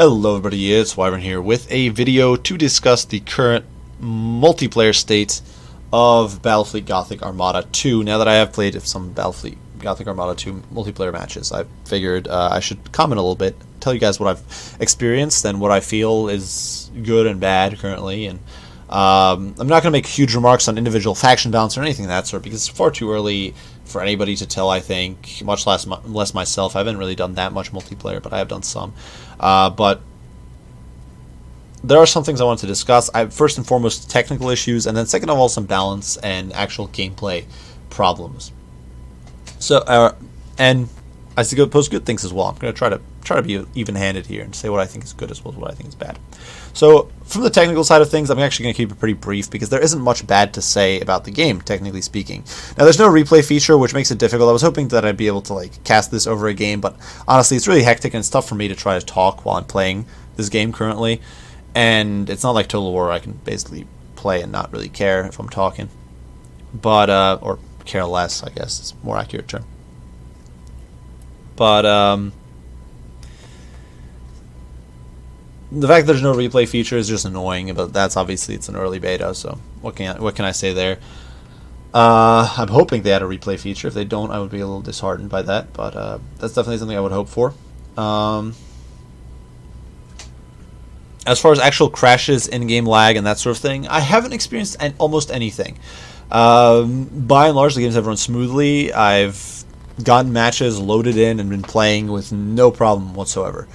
Hello everybody, it's Wyvern here with a video to discuss the current multiplayer state of Battlefleet Gothic Armada 2. Now that I have played some Battlefleet Gothic Armada 2 multiplayer matches, I figured I should comment a little bit, tell you guys what I've experienced and what I feel is good and bad currently. And I'm not going to make huge remarks on individual faction balance or anything of that sort, because it's far too early for anybody to tell, I think, much less myself. I haven't really done that much multiplayer, but I have done some. But there are some things I want to discuss. First and foremost, technical issues, and then second of all, some balance and actual gameplay problems. So, and I suppose good things as well. I'm going to try to be even-handed here and say what I think is good as well as what I think is bad. So, from the technical side of things, I'm actually going to keep it pretty brief because there isn't much bad to say about the game, technically speaking. Now, there's no replay feature, which makes it difficult. I was hoping that I'd be able to cast this over a game, but honestly, it's really hectic and it's tough for me to try to talk while I'm playing this game currently. And it's not like Total War, I can basically play and not really care if I'm talking. But, or care less, I guess is a more accurate term. But, the fact that there's no replay feature is just annoying, but that's obviously it's an early beta, so what can I say there? I'm hoping they had a replay feature. If they don't, I would be a little disheartened by that, but that's definitely something I would hope for. As far as actual crashes, in-game lag, and that sort of thing, I haven't experienced almost anything. By and large, the games have run smoothly. I've gotten matches loaded in and been playing with no problem whatsoever.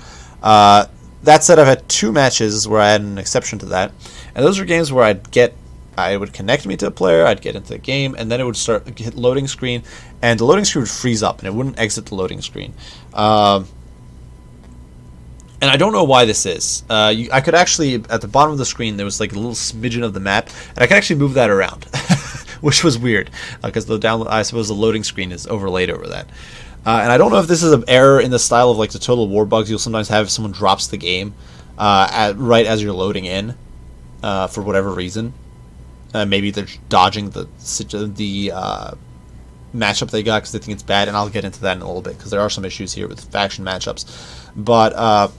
That said, I've had two matches where I had an exception to that, and those are games where I would connect me to a player, I'd get into the game, and then it would hit loading screen, and the loading screen would freeze up, and it wouldn't exit the loading screen. And I don't know why this is. I could actually, at the bottom of the screen, there was like a little smidgen of the map, and I could actually move that around, which was weird, because I suppose the loading screen is overlaid over that. And I don't know if this is an error in the style of like the Total War bugs you'll sometimes have if someone drops the game right as you're loading in for whatever reason. Maybe they're dodging the matchup they got because they think it's bad, and I'll get into that in a little bit because there are some issues here with faction matchups. But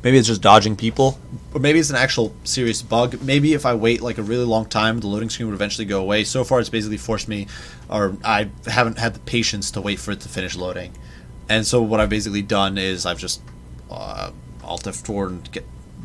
maybe it's just dodging people, or maybe it's an actual serious bug. Maybe if I wait like a really long time, the loading screen would eventually go away. So far, it's basically forced me, or I haven't had the patience to wait for it to finish loading. And so what I've basically done is I've just Alt F4 and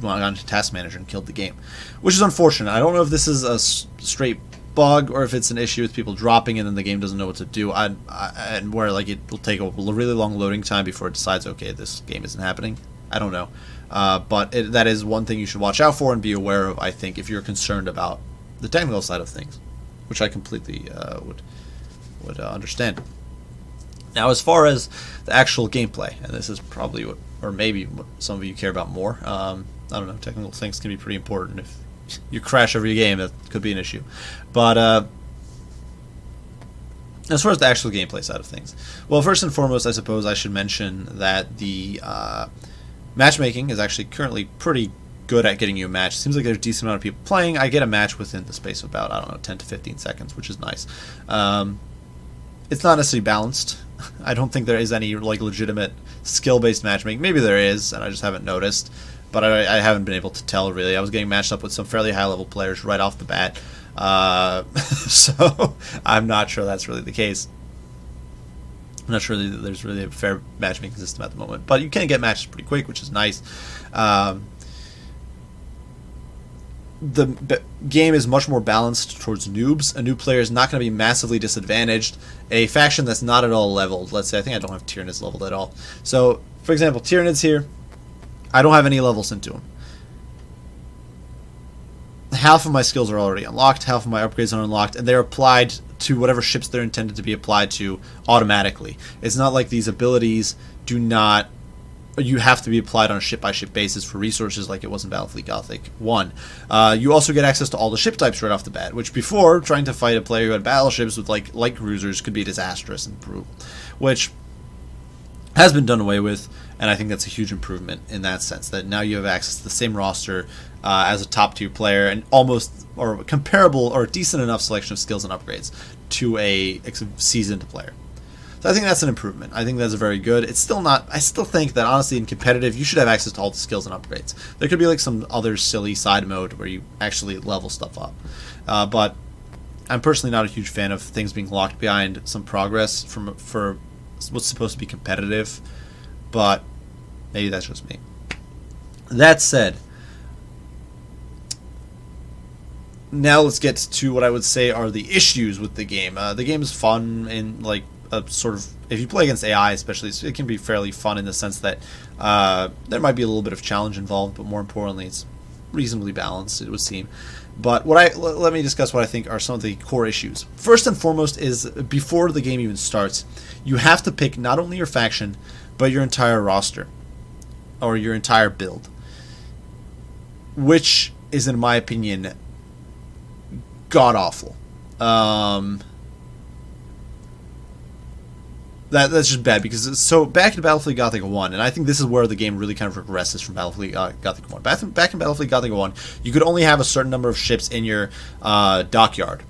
gone into Task Manager and killed the game, which is unfortunate. I don't know if this is a straight bug or if it's an issue with people dropping and then the game doesn't know what to do, and where like it will take a really long loading time before it decides, okay, this game isn't happening. I don't know. But that is one thing you should watch out for and be aware of, I think, if you're concerned about the technical side of things, which I completely would understand. Now, as far as the actual gameplay, and this is probably what, or maybe what some of you care about more, I don't know, technical things can be pretty important. If you crash every game, that could be an issue. But as far as the actual gameplay side of things, well, first and foremost, I suppose I should mention that the matchmaking is actually currently pretty good at getting you a match. Seems like there's a decent amount of people playing. I get a match within the space of about, I don't know, 10 to 15 seconds, which is nice. It's not necessarily balanced. I don't think there is any like legitimate skill-based matchmaking. Maybe there is, and I just haven't noticed. But I haven't been able to tell, really. I was getting matched up with some fairly high-level players right off the bat. So I'm not sure that's really the case. I'm not sure that there's really a fair matchmaking system at the moment, but you can get matches pretty quick, which is nice. The game is much more balanced towards noobs. A new player is not going to be massively disadvantaged. A faction that's not at all leveled, let's say, I think I don't have Tyranids leveled at all. So, for example, Tyranids here, I don't have any levels into them. Half of my skills are already unlocked, half of my upgrades are unlocked, and they're applied to whatever ships they're intended to be applied to automatically. It's not like these abilities do not, you have to be applied on a ship-by-ship basis for resources like it was in Battlefleet Gothic 1. You also get access to all the ship types right off the bat, which before, trying to fight a player who had battleships with like light cruisers could be disastrous and brutal, which has been done away with, and I think that's a huge improvement in that sense, that now you have access to the same roster as a top-tier player and almost, or comparable, or decent enough selection of skills and upgrades to a seasoned player. So I think that's an improvement. I think that's very good. It's still not. I still think that honestly in competitive, you should have access to all the skills and upgrades. There could be like some other silly side mode where you actually level stuff up, but I'm personally not a huge fan of things being locked behind some progress for what's supposed to be competitive. But maybe that's just me. That said, now let's get to what I would say are the issues with the game. The game is fun and like a sort of, if you play against AI especially, it can be fairly fun in the sense that there might be a little bit of challenge involved, but more importantly, it's reasonably balanced, it would seem. But let me discuss what I think are some of the core issues. First and foremost is, before the game even starts, you have to pick not only your faction, but your entire roster, or your entire build, which is, in my opinion, god-awful. That's just bad, because so back in Battlefield Gothic 1, and I think this is where the game really kind of regresses from Battlefield Gothic 1. Back in Battlefield Gothic 1, you could only have a certain number of ships in your dockyard.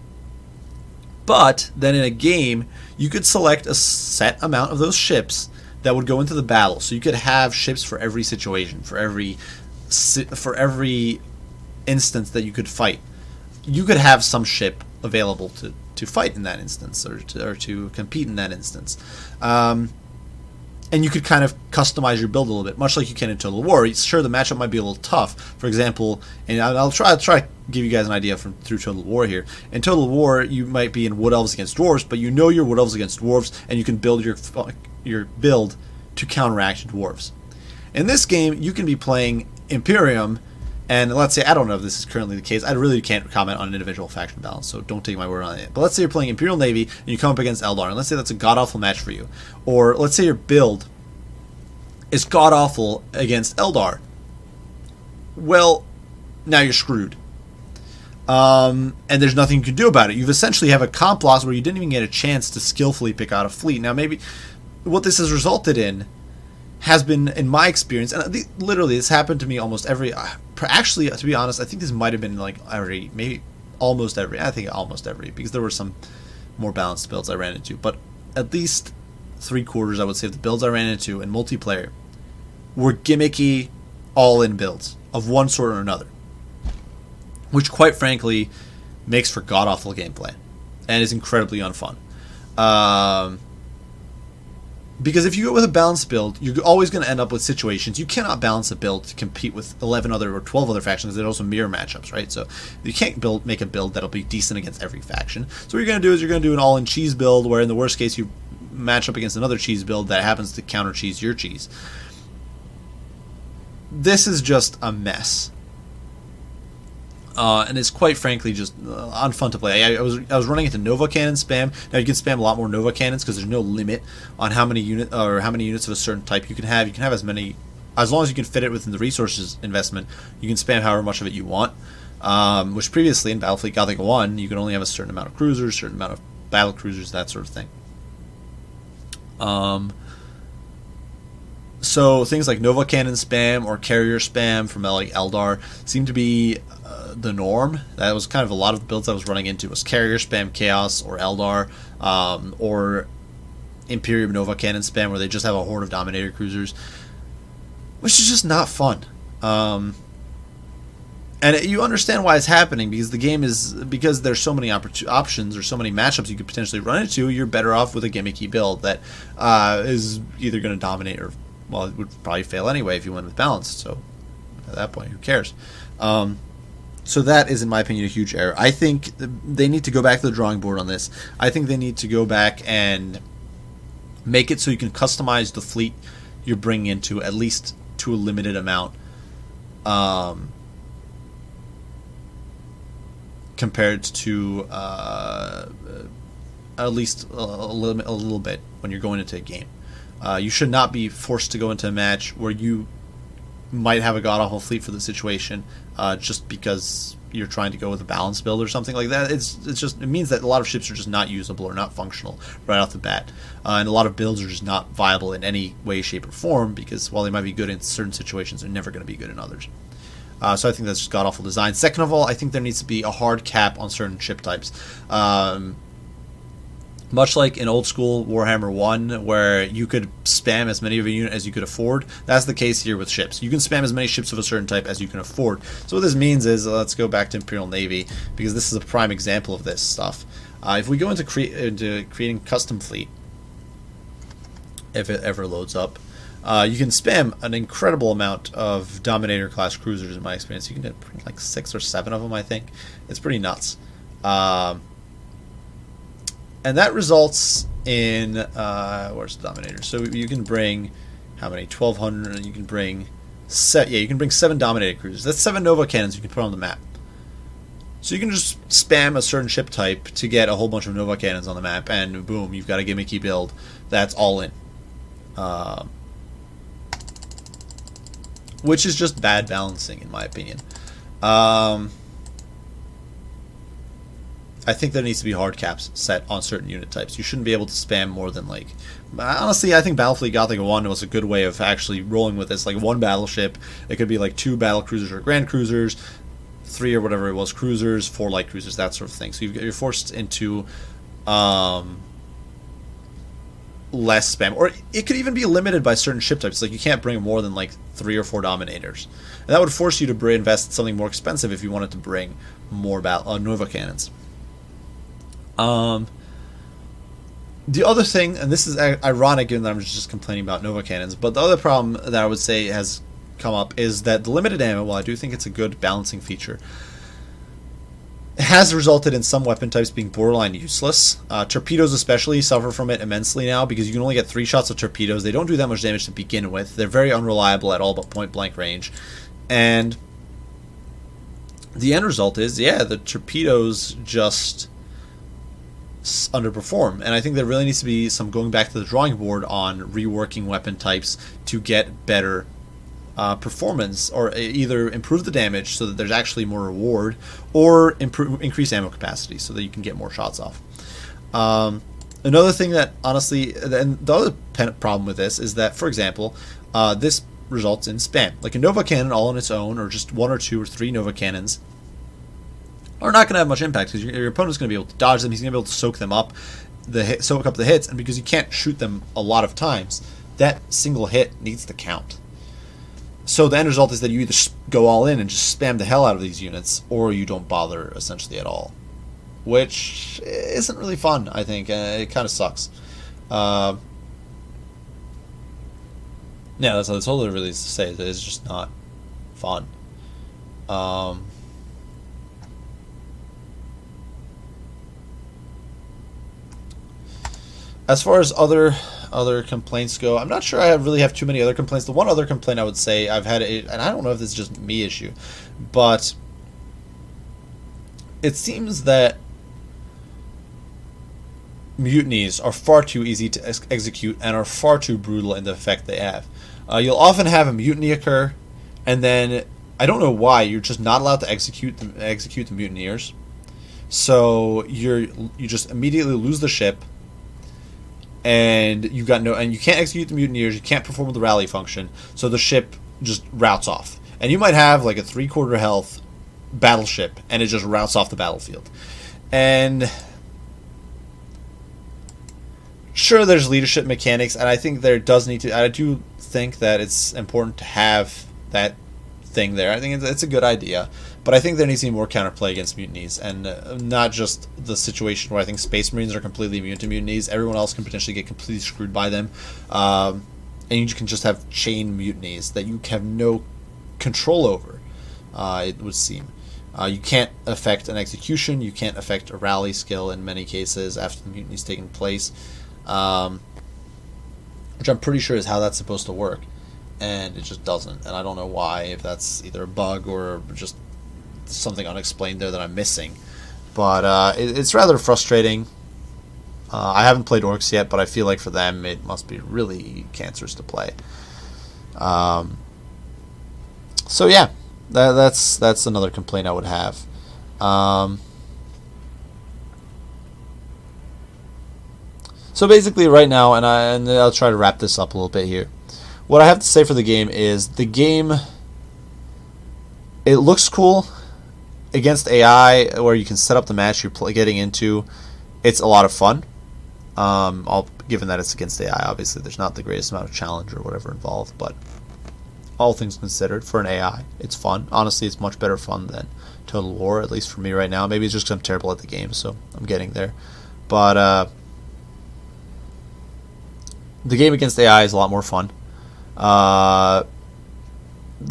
But then in a game, you could select a set amount of those ships that would go into the battle. So you could have ships for every situation, for every instance that you could fight. You could have some ship available to fight in that instance, or to compete in that instance. And you could kind of customize your build a little bit, much like you can in Total War. Sure, the matchup might be a little tough. For example, and I'll try to give you guys an idea through Total War here. In Total War, you might be in Wood Elves against Dwarves, but you know your Wood Elves against Dwarves, and you can build your build to counteract Dwarves. In this game, you can be playing Imperium, and let's say, I don't know if this is currently the case. I really can't comment on an individual faction balance, so don't take my word on it. But let's say you're playing Imperial Navy, and you come up against Eldar, and let's say that's a god-awful match for you. Or let's say your build is god-awful against Eldar. Well, now you're screwed. And there's nothing you can do about it. You've essentially have a comp loss where you didn't even get a chance to skillfully pick out a fleet. Now, maybe what this has resulted in has been, in my experience, and literally this happened to me almost every, actually, to be honest, I think this might have been like almost every, because there were some more balanced builds I ran into, but at least 3/4, I would say, of the builds I ran into in multiplayer were gimmicky, all-in builds of one sort or another, which quite frankly makes for god-awful gameplay and is incredibly unfun. Because if you go with a balanced build, you're always going to end up with situations. You cannot balance a build to compete with 11 other or 12 other factions. There's also mirror matchups, right? So you can't make a build that'll be decent against every faction. So what you're going to do is you're going to do an all-in cheese build, where in the worst case you match up against another cheese build that happens to counter cheese your cheese. This is just a mess. And it's quite frankly just unfun to play. I was running into Nova Cannon spam. Now you can spam a lot more Nova Cannons because there's no limit on how many units of a certain type you can have. You can have as many, as long as you can fit it within the resources investment. You can spam however much of it you want. Which previously in Battlefield Gothic 1, you can only have a certain amount of cruisers, certain amount of battle cruisers, that sort of thing. So things like Nova Cannon spam or carrier spam from like Eldar seem to be the norm. That was kind of a lot of the builds I was running into was carrier spam, Chaos, or Eldar, or Imperium Nova Cannon spam, where they just have a horde of Dominator cruisers, which is just not fun. And you understand why it's happening, because the game because there's so many options or so many matchups you could potentially run into. You're better off with a gimmicky build that is either going to dominate or, well, it would probably fail anyway if you went with balance. So at that point, who cares? So that is, in my opinion, a huge error. I think they need to go back to the drawing board on this. I think they need to go back and make it so you can customize the fleet you're bringing into, at least to a limited amount, compared to at least a little bit when you're going into a game. You should not be forced to go into a match where you might have a god-awful fleet for the situation, just because you're trying to go with a balanced build or something like that. It means that a lot of ships are just not usable or not functional right off the bat, and a lot of builds are just not viable in any way, shape, or form, because while they might be good in certain situations, they're never going to be good in others. So I think that's just god-awful design. Second of all, I think there needs to be a hard cap on certain ship types. Much like in old school Warhammer 1, where you could spam as many of a unit as you could afford, that's the case here with ships. You can spam as many ships of a certain type as you can afford. So what this means is, let's go back to Imperial Navy, because this is a prime example of this stuff. If we go into creating custom fleet, if it ever loads up, you can spam an incredible amount of Dominator class cruisers in my experience. You can get like 6 or 7 of them, I think. It's pretty nuts. And that results in, where's the Dominator? So you can bring, how many? 1,200, you can bring, you can bring 7 Dominator cruisers. That's 7 Nova Cannons you can put on the map. So you can just spam a certain ship type to get a whole bunch of Nova Cannons on the map, and boom, you've got a gimmicky build that's all in. Which is just bad balancing, in my opinion. I think there needs to be hard caps set on certain unit types. You shouldn't be able to spam more than, like... Honestly, I think Battlefleet Gothic 1 was a good way of actually rolling with this. Like, 1 battleship, it could be like 2 battle cruisers or grand cruisers, 3 or whatever it was, cruisers, 4 light cruisers, that sort of thing. So you're forced into less spam. Or it could even be limited by certain ship types. Like, you can't bring more than, like, 3 or 4 Dominators. And that would force you to invest something more expensive if you wanted to bring more Nova Cannons. The other thing, and this is ironic given that I'm just complaining about Nova Cannons, but the other problem that I would say has come up is that the limited ammo, while I do think it's a good balancing feature, has resulted in some weapon types being borderline useless. Torpedoes especially suffer from it immensely now because you can only get 3 shots of torpedoes. They don't do that much damage to begin with. They're very unreliable at all but point blank range. And the end result is, yeah, the torpedoes just underperform, and I think there really needs to be some going back to the drawing board on reworking weapon types to get better performance, or either improve the damage so that there's actually more reward, or increase ammo capacity so that you can get more shots off. Another thing that, honestly, and the other problem with this is that, for example, this results in spam. Like a Nova Cannon all on its own, or just 1 or 2 or 3 Nova Cannons, are not going to have much impact because your opponent's going to be able to dodge them. He's going to be able to soak them up, soak up the hits, and because you can't shoot them a lot of times, that single hit needs to count. So the end result is that you either go all in and just spam the hell out of these units, or you don't bother essentially at all, which isn't really fun. I think it kind of sucks. Yeah, that's all there really is to say. It's just not fun. As far as other complaints go, I'm not sure I really have too many other complaints. The one other complaint I would say I've had, and I don't know if this is just me issue, but it seems that mutinies are far too easy to execute and are far too brutal in the effect they have. You'll often have a mutiny occur, and then I don't know why you're just not allowed to execute the mutineers. So you just immediately lose the ship. And you can't execute the mutineers. You can't perform the rally function, so the ship just routes off. And you might have like a 3/4 health battleship, and it just routes off the battlefield. And sure, there's leadership mechanics, and I think there does need to. I do think that it's important to have that thing there. I think it's a good idea, but I think there needs to be more counterplay against mutinies, and not just the situation where I think Space Marines are completely immune to mutinies. Everyone else can potentially get completely screwed by them, and you can just have chain mutinies that you have no control over. It would seem you can't affect an execution, you can't affect a rally skill in many cases after the mutiny's taken place, which I'm pretty sure is how that's supposed to work. And it just doesn't, and I don't know why, if that's either a bug or just something unexplained there that I'm missing. But it's rather frustrating. I haven't played Orcs yet, but I feel like for them it must be really cancerous to play. So yeah, that's another complaint I would have. So basically right now, and I'll try to wrap this up a little bit here. What I have to say for the game is the game, it looks cool against AI where you can set up the match you're getting into. It's a lot of fun. Given that it's against AI, obviously there's not the greatest amount of challenge or whatever involved, but all things considered, for an AI, it's fun. Honestly, it's much better fun than Total War, at least for me right now. Maybe it's just because I'm terrible at the game, so I'm getting there. But the game against AI is a lot more fun. The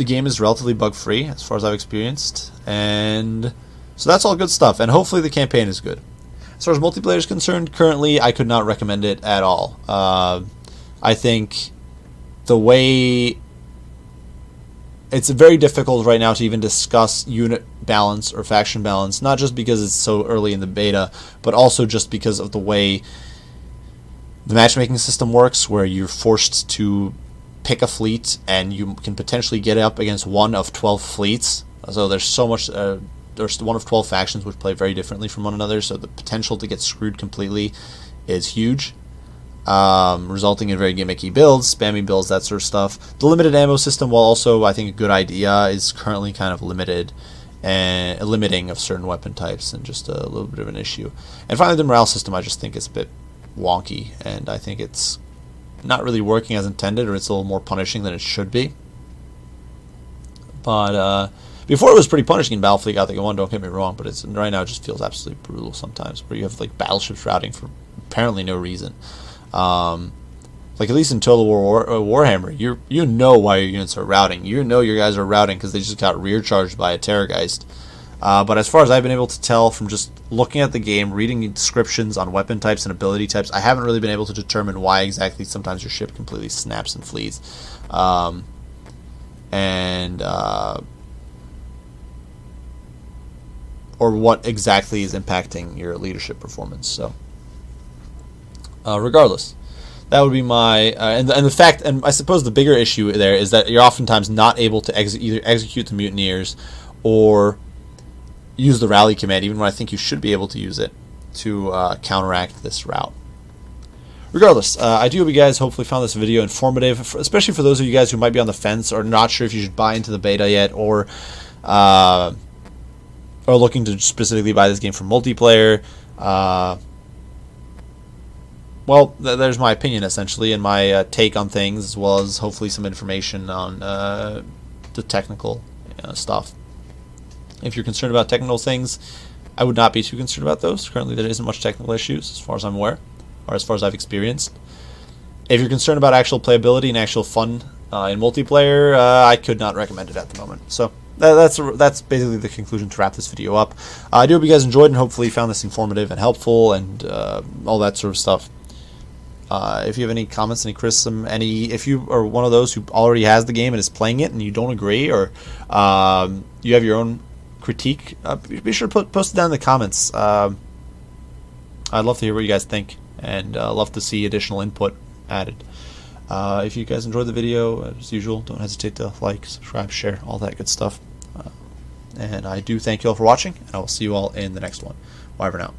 game is relatively bug-free, as far as I've experienced, and so that's all good stuff, and hopefully the campaign is good. As far as multiplayer is concerned, currently I could not recommend it at all. I think the way it's very difficult right now to even discuss unit balance or faction balance, not just because it's so early in the beta, but also just because of the way the matchmaking system works, where you're forced to pick a fleet and you can potentially get up against one of 12 fleets. So there's so much, there's one of 12 factions which play very differently from one another, so the potential to get screwed completely is huge, resulting in very gimmicky builds, spammy builds, that sort of stuff. The limited ammo system, while also I think a good idea, is currently kind of limited and limiting of certain weapon types and just a little bit of an issue. And finally, the morale system I just think is a bit wonky, and I think it's not really working as intended, or it's a little more punishing than it should be. But before it was pretty punishing in Battlefield Gothic 1, don't get me wrong, but it's right now it just feels absolutely brutal sometimes, where you have like battleships routing for apparently no reason. Like at least in Total War Warhammer, you know why your units are routing. You know your guys are routing because they just got rear charged by a Terrorgeist. But as far as I've been able to tell from just looking at the game, reading descriptions on weapon types and ability types, I haven't really been able to determine why exactly sometimes your ship completely snaps and flees. Or what exactly is impacting your leadership performance. So, regardless, that would be my and the fact, and I suppose the bigger issue there is that you're oftentimes not able to either execute the mutineers or use the rally command, even when I think you should be able to use it to counteract this route. Regardless, I do hope you guys hopefully found this video informative, especially for those of you guys who might be on the fence or not sure if you should buy into the beta yet, or looking to specifically buy this game for multiplayer. Well, there's my opinion essentially, and my take on things, as well as hopefully some information on the technical stuff. If you're concerned about technical things, I would not be too concerned about those. Currently, there isn't much technical issues, as far as I'm aware, or as far as I've experienced. If you're concerned about actual playability and actual fun in multiplayer, I could not recommend it at the moment. So that's basically the conclusion to wrap this video up. I do hope you guys enjoyed and hopefully found this informative and helpful and all that sort of stuff. If you have any comments, any criticism, if you are one of those who already has the game and is playing it and you don't agree, or you have your own critique, be sure to post it down in the comments. I'd love to hear what you guys think, and love to see additional input added. If you guys enjoyed the video, as usual, don't hesitate to like, subscribe, share, all that good stuff. And I do thank you all for watching, and I will see you all in the next one. Bye for now.